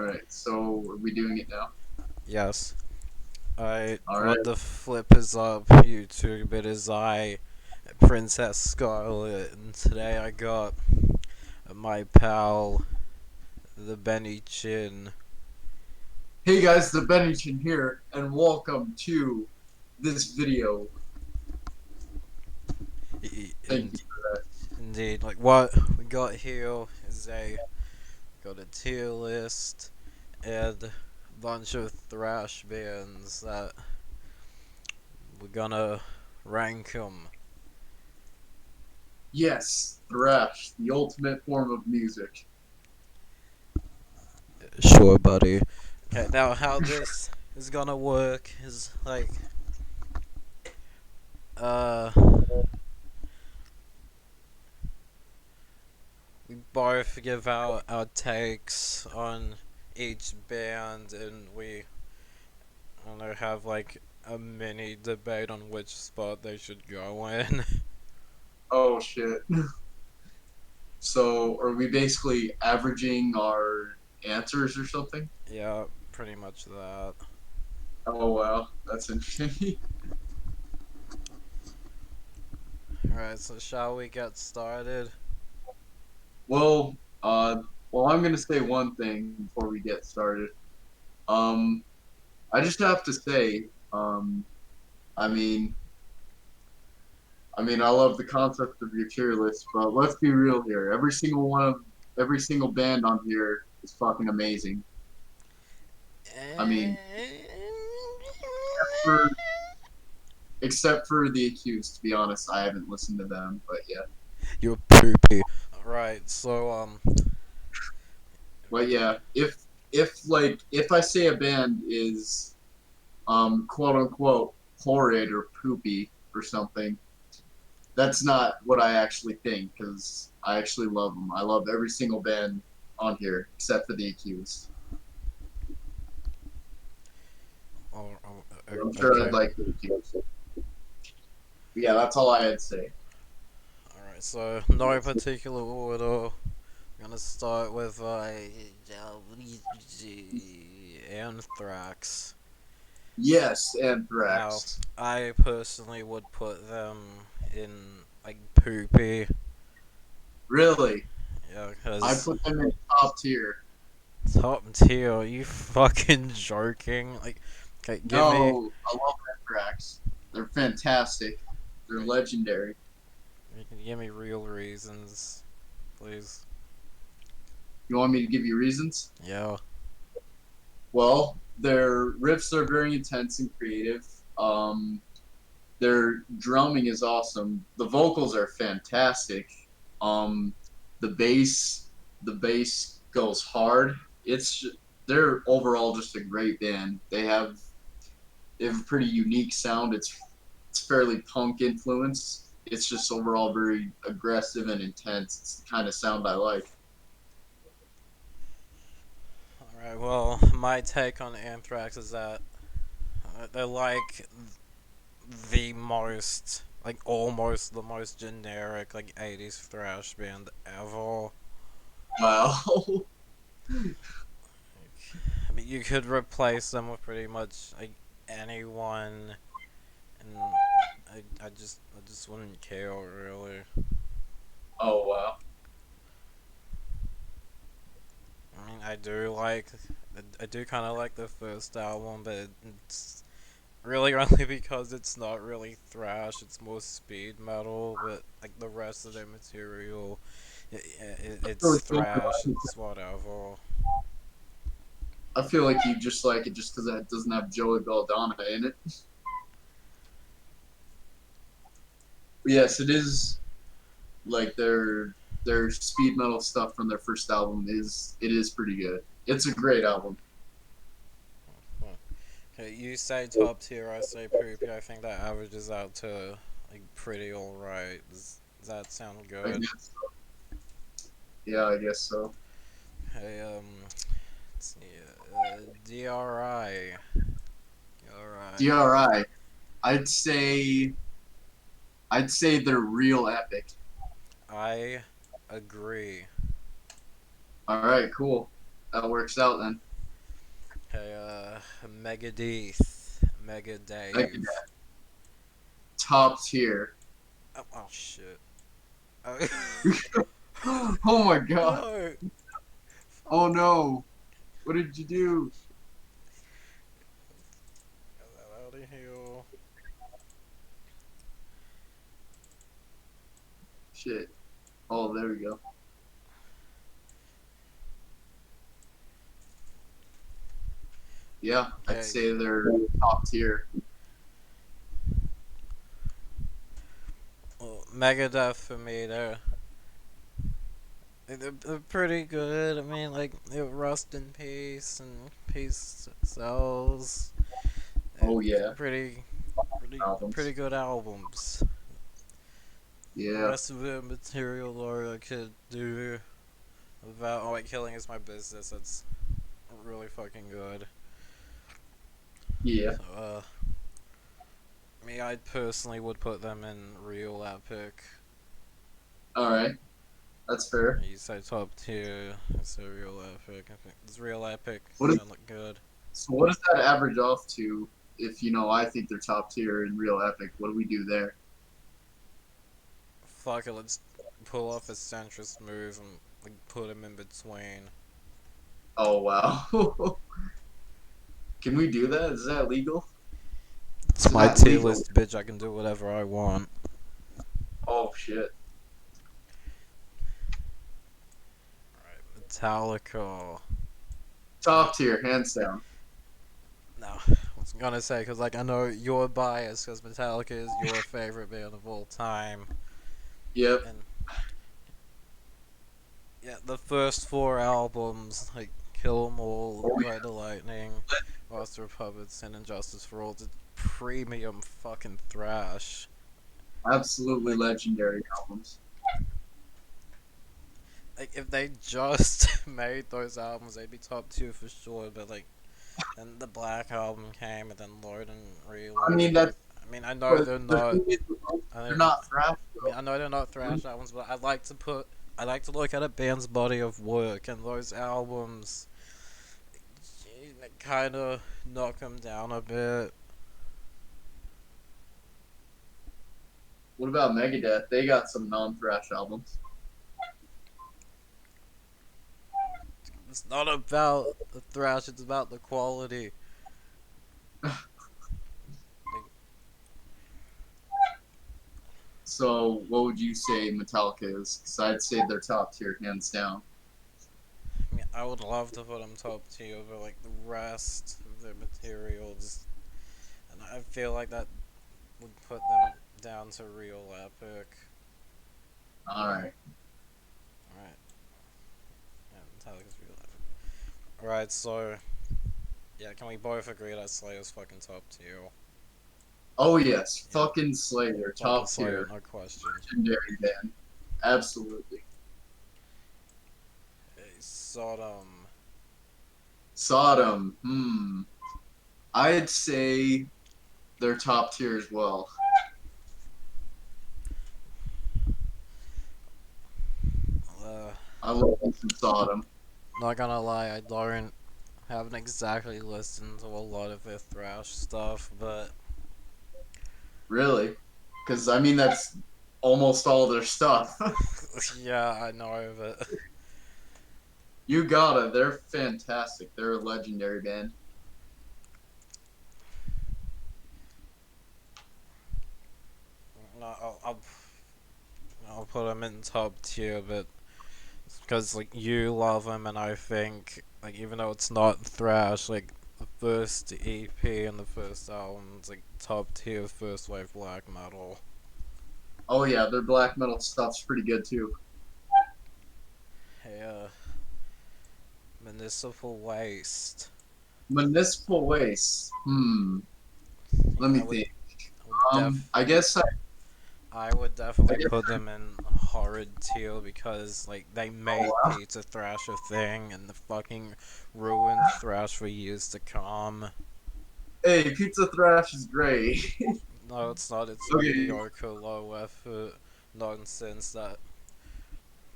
Alright, so are we doing it now? Yes. Alright, Alright. what the flip is up, YouTube? It is I, Princess Scarlet, and today I got my pal, Thebennychin. Hey guys, Thebennychin here, and welcome to this video. Thank you And for that. indeed, like what we got here is got a tier list and a bunch of thrash bands that we're gonna rank them. Yes, thrash, the ultimate form of music. Sure, buddy. Okay, now how this is gonna work is uh we both give out our takes on each band, and we I don't know, have like a mini debate on which spot they should go in. Oh shit. So, are we basically averaging our answers or something? Yeah, pretty much that. Oh wow, that's interesting. Alright, so shall we get started? well, uh, I'm gonna say one thing before we get started. Um, I just have to say, I mean, I love the concept of your tier list, but let's be real here. Every single band on here is fucking amazing. I mean, except for, except for the Accused. To be honest, I haven't listened to them, but yeah, You're poopy. Right, so but yeah. If I say a band is quote unquote horrid or poopy or something, that's not what I actually think because I actually love them. I love every single band on here except for the Accused. I'm sure I'd okay. like to too. Yeah, that's all I had to say. Alright, so no particular order. I'm gonna start with Anthrax. Yes, Now, Anthrax. I personally would put them in like poopy. Really? Yeah, I because put them in top tier. top tier. Are you fucking joking? Like, okay, give me, No, I love Anthrax. They're fantastic. They're like, legendary. you can give me real reasons, please. You want me to give you reasons? Yeah. Well, their riffs are very intense and creative. Um, their drumming is awesome. The vocals are fantastic. Um, the bass, the bass goes hard. It's they're overall just a great band. They have a pretty unique sound. It's fairly punk influence. It's just overall very aggressive and intense. It's the kind of sound I like. Alright, well, my take on Anthrax is that they're like the most, like almost the most generic, like 80s thrash band ever. Wow. I mean, you could replace them with pretty much like anyone, and I just wouldn't care really. Oh wow. I mean, I do kind of like the first album, but it's really only because it's not really thrash. It's more speed metal, but like the rest of their material, I feel it's like you thrash. It's whatever. I feel like you just like it just because it doesn't have Joey Belladonna in it. But yes, it is like their speed metal stuff from their first album is pretty good. It's a great album. Huh. Okay, you say top tier, I say poopy. I think that averages out to like pretty alright. Does that sound I good? guess. Yeah, I guess so. Hey, let's see, DRI. DRI. DRI, I'd say I'd say they're real epic. I agree. All right, cool. That works out then. Megadeth. Like Megadave. top tier. Oh, oh shit. Oh, Oh my god. no! Oh Fuck. no. What did you do? Get that out of here. Shit. Oh, there we go. Yeah, I'd Okay. say they're top tier. Well, Megadeth for me, they're pretty good. I mean, like, Rust in Peace and Peace Cells. They're Oh yeah, pretty albums. good albums. The Yeah, rest of the material, or I could do without, oh, like, Killing Is My Business. That's really fucking good. yeah. So, me, I personally would put them in real epic. All right, that's fair. You say top tier, it's a real epic. I think it's real epic. What is They look good. so? What does that average off to? If I think they're top tier in real epic. What do we do there? Fuck it, let's pull off a centrist move and like put him in between. Oh wow. Can we do that? Is that legal? It's Is my that tier legal? list, bitch. I can do whatever I want. Oh shit. Alright, Metallica. Top tier, hands down. No, I was gonna say, because like I know you're biased, because Metallica is your favorite band of all time. Yep. And yeah, the first four albums, like Kill 'Em All, Oh, Ride the Lightning, Master of Puppets, and Injustice for All, it's premium fucking thrash. absolutely Like, legendary albums. if they just made those albums, they'd be top two for sure. But like, then the Black album came, and then Lord and I mean, Reload. that's I mean, I know but they're the not. thing is, I they're mean, not thrash I mean, though. I know they're not thrash albums, but I like to look at a band's body of work, and those albums, kind of knock them down a bit. What about Megadeth? They got some non-thrash albums. It's not about the thrash; it's about the quality. Like, So, what would you say Metallica is? Because I'd say they're top tier, hands down. I mean, I would love to put them top tier over like the rest of their materials, and I feel like that would put them down to real epic. All right. Alright, yeah, Metallica's real epic. Alright, so yeah, can we both agree that Slayer's fucking top tier? Oh yes, Yeah, fucking Slayer, fucking top Slayer, tier, no question. legendary band. Absolutely. Hey, Sodom. Sodom. I'd say they're top tier as well. Uh, I love me some Sodom. Not gonna lie, haven't exactly listened to a lot of their thrash stuff, but Really, because I mean that's almost all their stuff. yeah, I know of it. You gotta. They're fantastic. They're a legendary band. No, I'll put them in top tier, but because like you love them, and I think like even though it's not thrash, like the first EP and the first album, it's like top tier first wave black metal. Oh yeah, their black metal stuff's pretty good too. Hey, Municipal Waste. Municipal Waste. Let me I would, think. I would def, I guess I would I definitely guess. put them in horrid tier because like they Oh made wow. pizza thrash a thing and the fucking ruined thrash for years to come. Hey, Pizza Thrash is great. No, it's not. It's Okay. mediocre, low effort nonsense that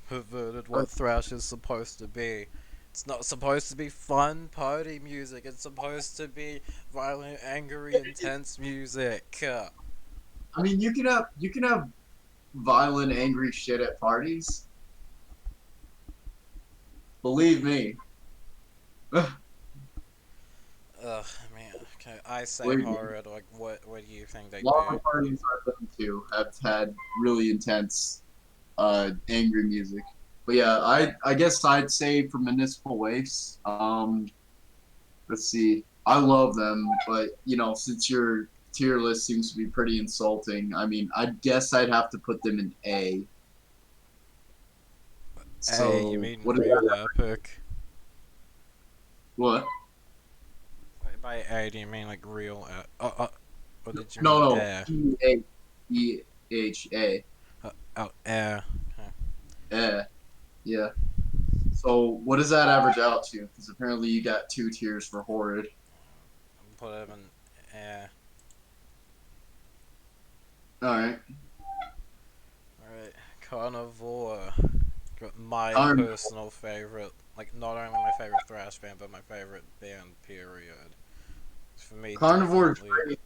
perverted uh, what thrash is supposed to be. It's not supposed to be fun party music. It's supposed to be violent, angry, intense music. I mean, you can have violent, angry shit at parties. Believe me. Ugh, man. Okay, I say Believe me. horror. Like, what do you think they A lot do? of parties I've been to have had really intense, angry music. But yeah, I guess I'd say for municipal waste, let's see. I love them, but since your tier list seems to be pretty insulting, I mean, I guess I'd have to put them in A. A, you So mean what is real that? epic? What? By A, do you mean like real? Or did you No, mean no. air? EHA. Oh, air. Okay. Eh. Yeah. So what does that average out to? Because apparently you got two tiers for horrid. Put them in air. All right. Alright, carnivore. My Carn personal favorite, like not only my favorite thrash band, but my favorite band. Period. For me, Carnivore is definitely. great.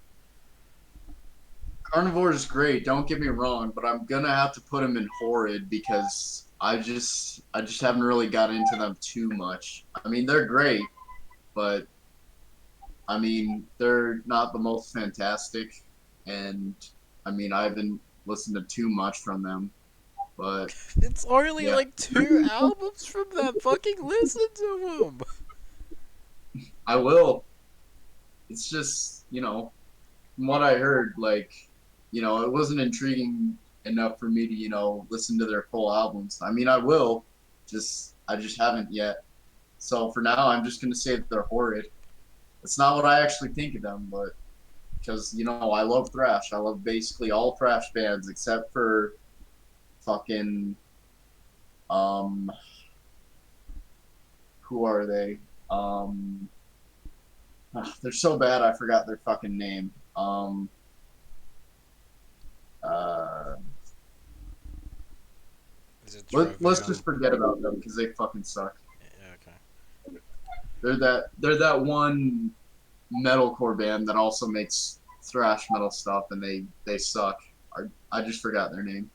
Carnivore is great. Don't get me wrong, but I'm gonna have to put them in horrid because I just haven't really got into them too much. I mean, they're great, but I mean, they're not the most fantastic, and I mean, I haven't listened to too much from them, but It's only yeah, like two albums from them. Fucking listen to them. I will. It's just, from what I heard, like, it wasn't intriguing enough for me to, listen to their full albums. I mean, I will, I just haven't yet. So for now, I'm just gonna say that they're horrid. It's not what I actually think of them, but because I love thrash. I love basically all thrash bands except for fucking um, who are they? Um, they're so bad I forgot their fucking name. Uh, Is it let's Trivium? just forget about them because they fucking suck. Yeah, okay. They're that one metalcore band that also makes thrash metal stuff, and they suck. I just forgot their name,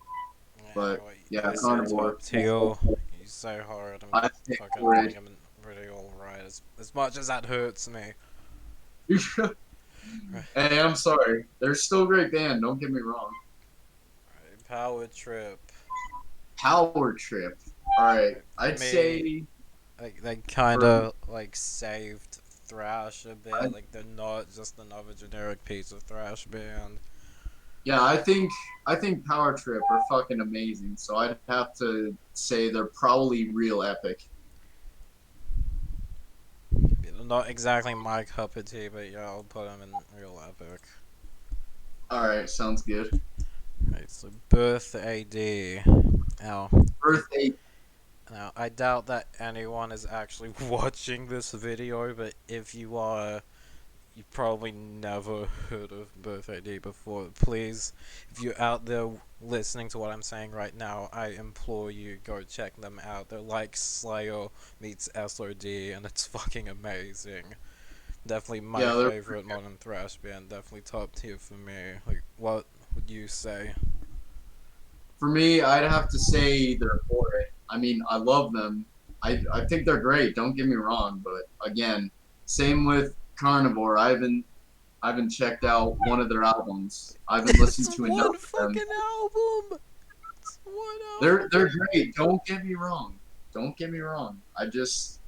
Yeah, but well, yeah, you say Carnivore. top tier. You say hard. I'm I think fucking horrid. putting them in pretty alright. As much as that hurts me. Right. Hey, I'm sorry. They're still a great band. Don't get me wrong. Power Trip. Power Trip. All right, Right. For I'd me, say like they kind for of like saved thrash a I, bit. Like they're not just another generic piece of thrash band. yeah, I think Power Trip are fucking amazing. So I'd have to say they're probably real epic. Not exactly my cup of tea, but yeah, I'll put them in real epic. All right, sounds good. Right, so Birth AD. Now, Birthday. I doubt that anyone is actually watching this video, but if you are, you probably never heard of Birth AD before. Please, if you're out there listening to what I'm saying right now, I implore you, go check them out. They're like Slayer meets SOD, and it's fucking amazing. Definitely my Yeah, they're favorite modern thrash band. Definitely top tier for me. Like, what would you say? for me. I'd have to say they're horrid. I mean, I love them. I think they're great. Don't get me wrong, but again, same with Carnivore. I haven't checked out one of their albums. I haven't It's listened to enough one of them. fucking album. It's one They're album. great. Don't get me wrong. Don't get me wrong. I just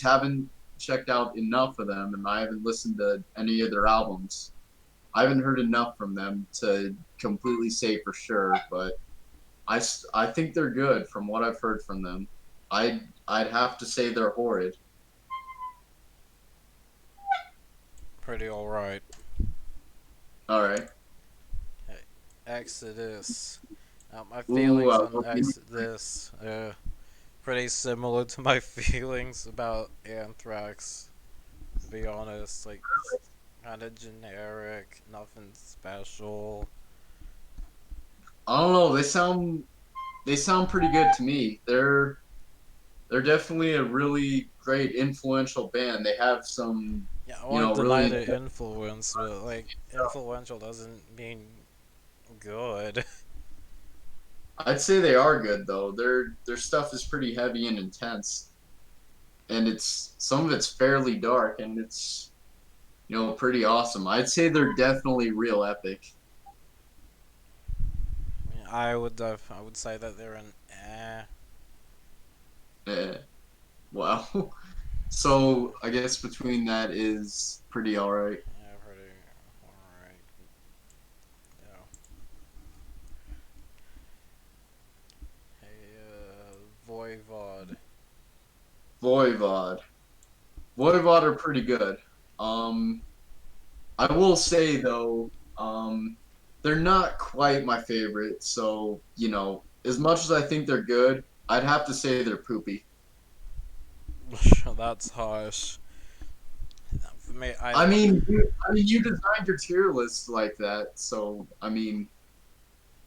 haven't checked out enough of them, and I haven't listened to any of their albums. I haven't heard enough from them to completely say for sure, but I think they're good from what I've heard from them. I'd have to say they're horrid. Pretty alright. All right. Hey, Exodus. My Ooh, feelings on Exodus are pretty similar to my feelings about Anthrax. To be honest, like it's kind of generic, nothing special. I don't know. They sound pretty good to me. They're they're definitely a really great influential band. They have some, Yeah, I won't deny really their influence, but like influential doesn't mean good. I'd say they are good though. Their stuff is pretty heavy and intense, and it's some of it's fairly dark, and it's pretty awesome. I'd say they're definitely real epic. I would say that they're an Eh, wow. So I guess between that is pretty all right. yeah, pretty alright. Yeah. Hey, Voivod. Voivod. Voivod are pretty good. Um, I will say though, they're not quite my favorite. So as much as I think they're good, I'd have to say they're poopy. That's harsh. For me, You designed your tier list like that, so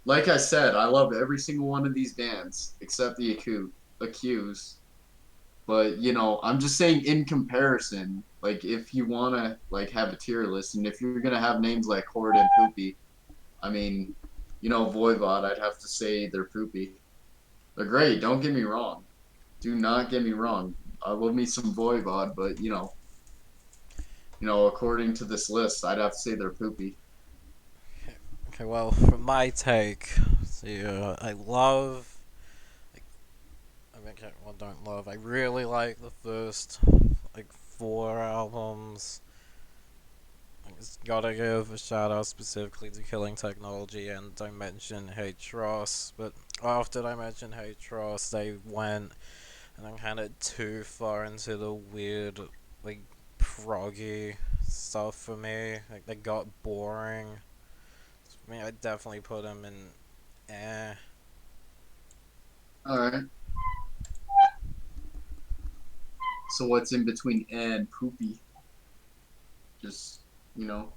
like I said, I love every single one of these bands except the Accused. But I'm just saying in comparison, like if you wanna like have a tier list, and if you're gonna have names like Horde and Poopy, I mean, Voivod, I'd have to say they're poopy. They're great. Don't get me wrong. Do not get me wrong. I love me some Voivod, but according to this list, I'd have to say they're poopy. okay, well, from my take, see, I love. I mean, okay, well, don't love. I really like the first, like, four albums. I just gotta give a shout out specifically to Killing Technology and don't mention Hate Trust. But after I mentioned Hate Trust, they went and then kind of too far into the weird, like, proggy stuff for me. Like, they got boring. I mean, I definitely put them in eh. All right. So what's in between and poopy? Just you know.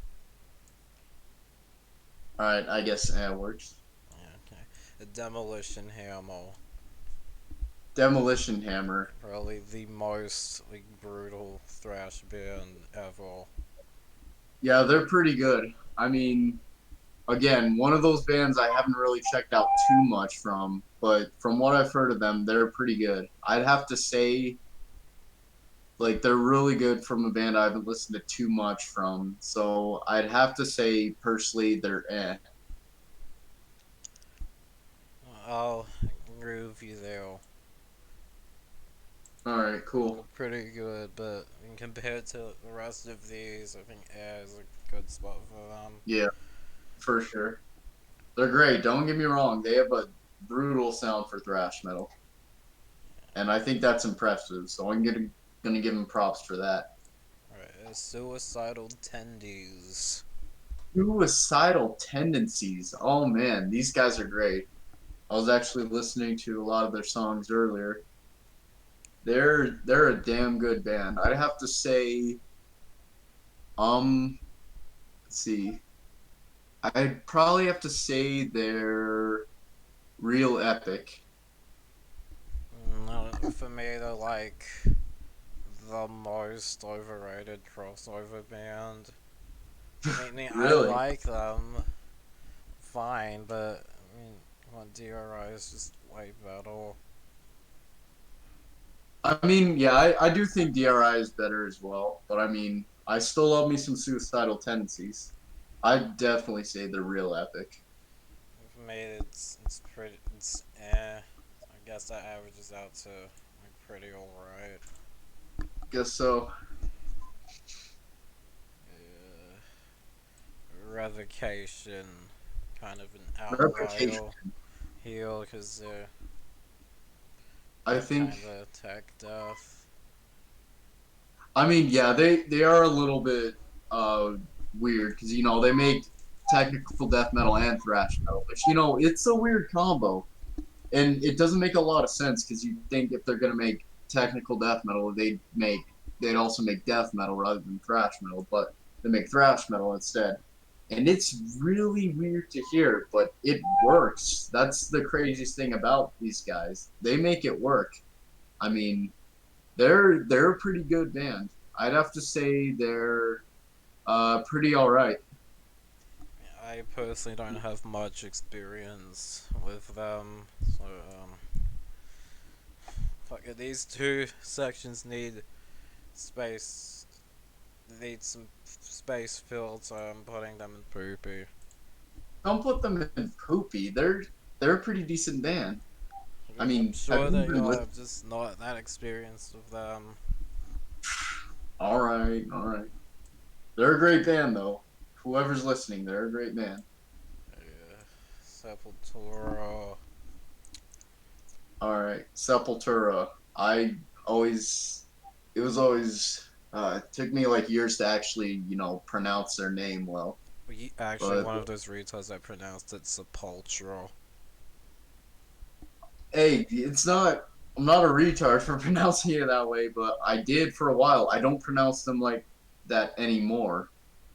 All right. I guess works. Yeah, okay. A Demolition Hammer. Demolition Hammer. Probably the most like brutal thrash band ever. Yeah, they're pretty good. I mean, again, one of those bands I haven't really checked out too much from, but from what I've heard of them, they're pretty good. I'd have to say, like, they're really good from a band I haven't listened to too much from. So I'd have to say, personally, they're eh. I'll agree with you there. All right, They're cool. pretty good, but compared to the rest of these, I think air is a good spot for them. Yeah, for sure. They're great. Don't get me wrong. They have a brutal sound for thrash metal, and I think that's impressive. So gonna give them props for that. Alright, Suicidal Tendencies. Suicidal tendencies. Oh man, these guys are great. I was actually listening to a lot of their songs earlier. They're a damn good band. I'd have to say, um, let's see. I'd probably have to say they're real epic. No, for me, they're like the most overrated crossover band. I Really? like them fine, but I mean, come on, DRI is just way better. Yeah, I do think DRI is better as well, but I still love me some suicidal tendencies. I'd definitely say they're real epic. For me, it's pretty. It's eh. I guess that averages out to like pretty alright. Guess so. Revocation, kind of an Reputation. outlier here because they're I think. kind of tech deaf. Yeah, they are a little bit uh weird because they make technical death metal and thrash metal, which it's a weird combo, and it doesn't make a lot of sense because you think if they're gonna make technical death metal, they'd also make death metal rather than thrash metal, but they make thrash metal instead. And it's really weird to hear, but it works. That's the craziest thing about these guys. They make it work. I mean, they're a pretty good band. I'd have to say they're pretty all right. I personally don't have much experience with them, so fuck it. These two sections space. Need some space filled, so I'm putting them in poopy. Don't put them in poopy. They're a pretty decent band. I I'm mean, have sure you they been are. listening? I'm just not that experienced with them. All right, all right. They're a great band though. Whoever's listening, they're a great band. Yeah. Sepultura. All right, Sepultura. I always, it was always, it took me like years to actually, pronounce their name well. Actually, But one of those retards that pronounced it Sepultura. hey, it's not. I'm not a retard for pronouncing it that way, but I did for a while. I don't pronounce them like that anymore.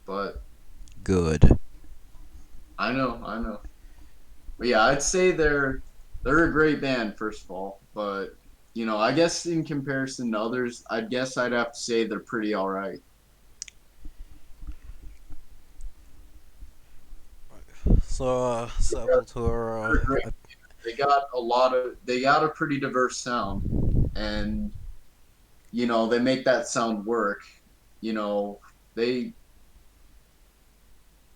But Good. I know, I know. But yeah, I'd say they're a great band first of all. But I guess in comparison to others, I guess I'd have to say they're pretty all right. So, They're Sepultura. great. They got a pretty diverse sound, and they make that sound work. You know, they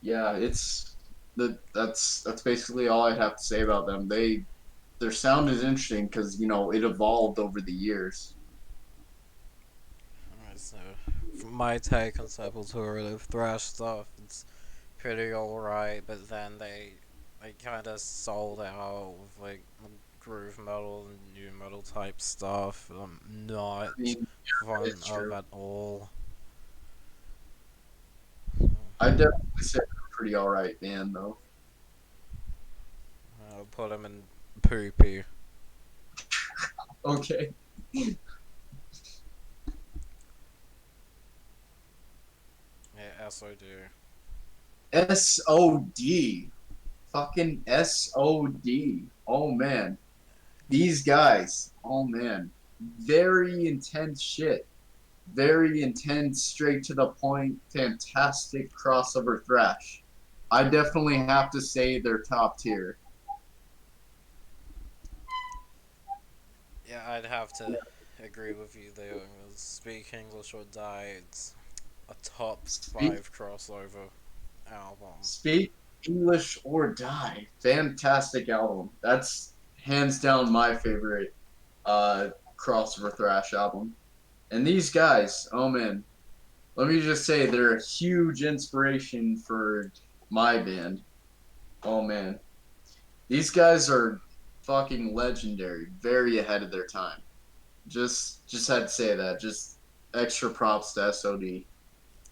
yeah, that's basically all I'd have to say about them. Their sound is interesting because it evolved over the years. Alright, so, from my take on Sepultura, the thrash stuff, it's pretty alright, but then they kind of sold out with like groove metal and new metal type stuff. I'm not I mean, fun it's of true. at all. I definitely say they're pretty all right band though. I'll put them in poopy. Okay. Yeah, SOD. SOD. Fucking SOD. Oh man. These guys. Oh man. Very intense shit. Very intense, straight to the point, fantastic crossover thrash. I definitely have to say they're top tier. Yeah, I'd have to agree with you there. Speak English or Die. It's a top Speak five crossover album. Speak English or Die. Fantastic album. That's hands down my favorite uh crossover thrash album. And these guys, oh man, let me just say they're a huge inspiration for my band. Oh man. These guys are fucking legendary, very ahead of their time. Just had to say that. Just extra props to SOD.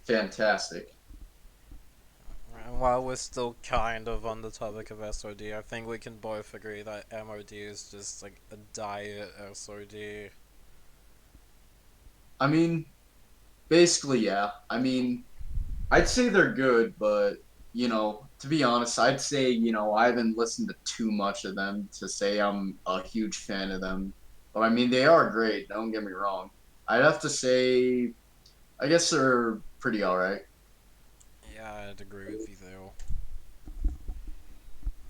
Fantastic. And while we're still kind of on the topic of SOD, I think we can both agree that MOD is just like a diet SOD. I mean, basically, yeah. I mean, I'd say they're good, but to be honest, I'd say I haven't listened to too much of them to say I'm a huge fan of them. But I mean, they are great. Don't get me wrong. I'd have to say, I guess they're pretty all right. Yeah, I'd agree with you there.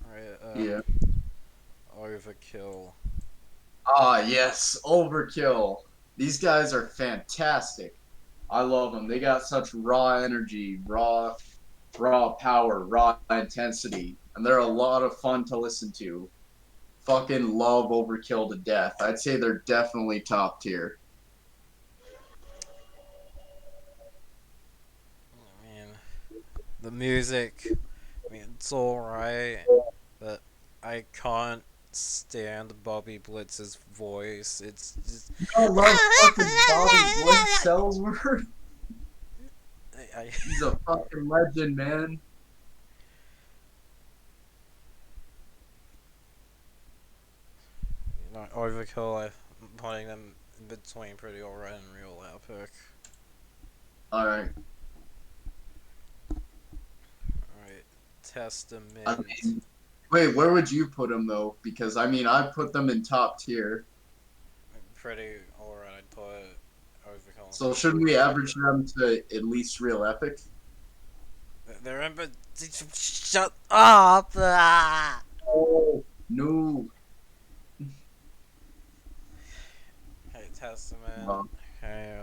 Alright, Yeah. Overkill. Ah, yes, Overkill. These guys are fantastic. I love them. They got such raw energy, raw power, raw intensity, and they're a lot of fun to listen to. Fucking love Overkill to death. I'd say they're definitely top tier. I mean, the music, I mean, it's alright, but I can't stand Bobby Blitz's voice. It's just. You don't love fucking Bobby Blitz Ellsworth? I He's a fucking legend, man. Overkill, I'm putting them in between Pretty Alright and Real Epic. All right. Alright, I Testament. mean, wait, where would you put them though? Because I mean, I put them in top tier. pretty alright. I thought Overkill So shouldn't we average them to at least real epic? they're in, but shut up! Ah! Oh no. Hey, Testament. Well, Hey,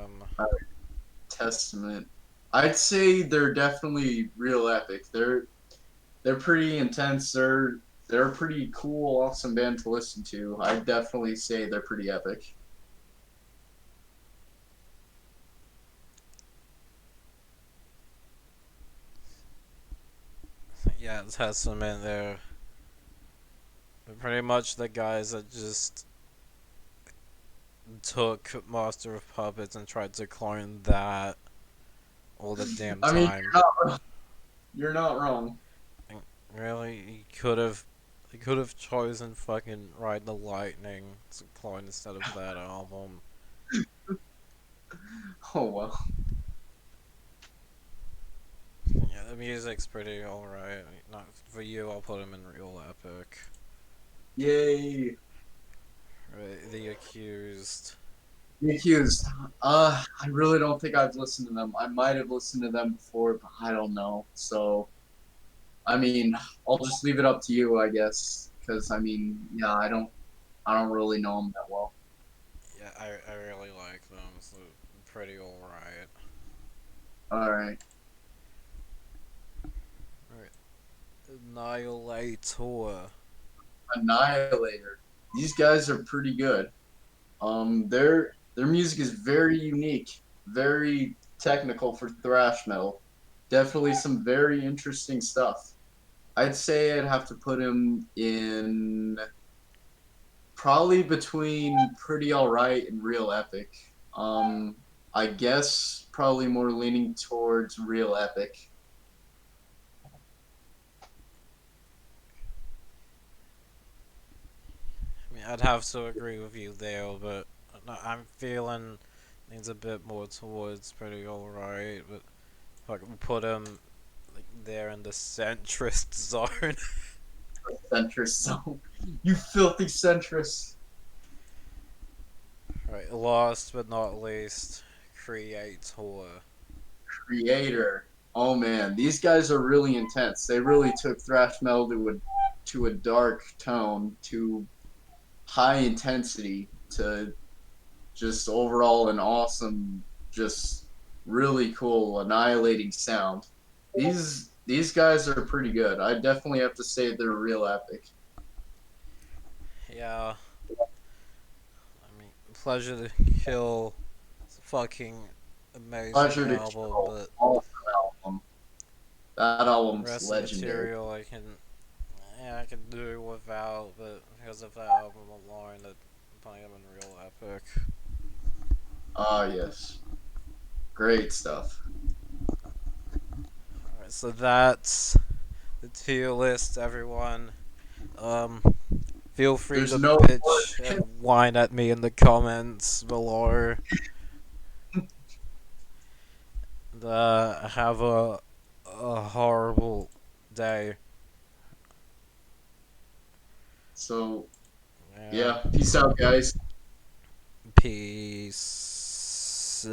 Testament. I'd say they're definitely real epic. They're pretty intense. They're a pretty cool, awesome band to listen to. I'd definitely say they're pretty epic. yeah, Testament. They're pretty much the guys that just took Master of Puppets and tried to clone that all the damn I mean, time. you're not wrong. Like, really, he could have chosen fucking Ride the Lightning to clone instead of that album. Oh well. Yeah, the music's pretty alright. Not for you, I'll put him in real epic. Yay. Right, The Accused. The Accused. I really don't think I've listened to them. I might have listened to them before, but I don't know. So, I mean, I'll just leave it up to you, I guess, because I mean, yeah, I don't really know them that well. Yeah, I really like them. So pretty alright. All right, Alright, Annihilator. Annihilator. These guys are pretty good. Their music is very unique, very technical for thrash metal. Definitely some very interesting stuff. I'd say I'd have to put him in probably between pretty alright and real epic. I guess probably more leaning towards real epic. I mean, I'd have to agree with you there, but I'm feeling things a bit more towards pretty alright. But fuck, we'll put him like there in the centrist zone. Centrist zone. You filthy centrist. Right, last but not least, Creator. Creator. Oh man, these guys are really intense. They really took thrash metal to a dark tone, to high intensity, to just overall an awesome, just really cool, annihilating sound. These guys are pretty good. I definitely have to say they're real epic. Yeah, I mean, Pleasure to Kill. It's a fucking amazing Pleasure to album, Kill, but awesome album. That album's rest of the legendary. material I can do without, but because of that album alone, I'm putting them in real epic. Ah, yes, great stuff. Alright, so that's the tier list, everyone. Um, feel free There's to no bitch and whine at me in the comments below. Have a horrible day. so Yeah. yeah. Peace out, guys. Peace.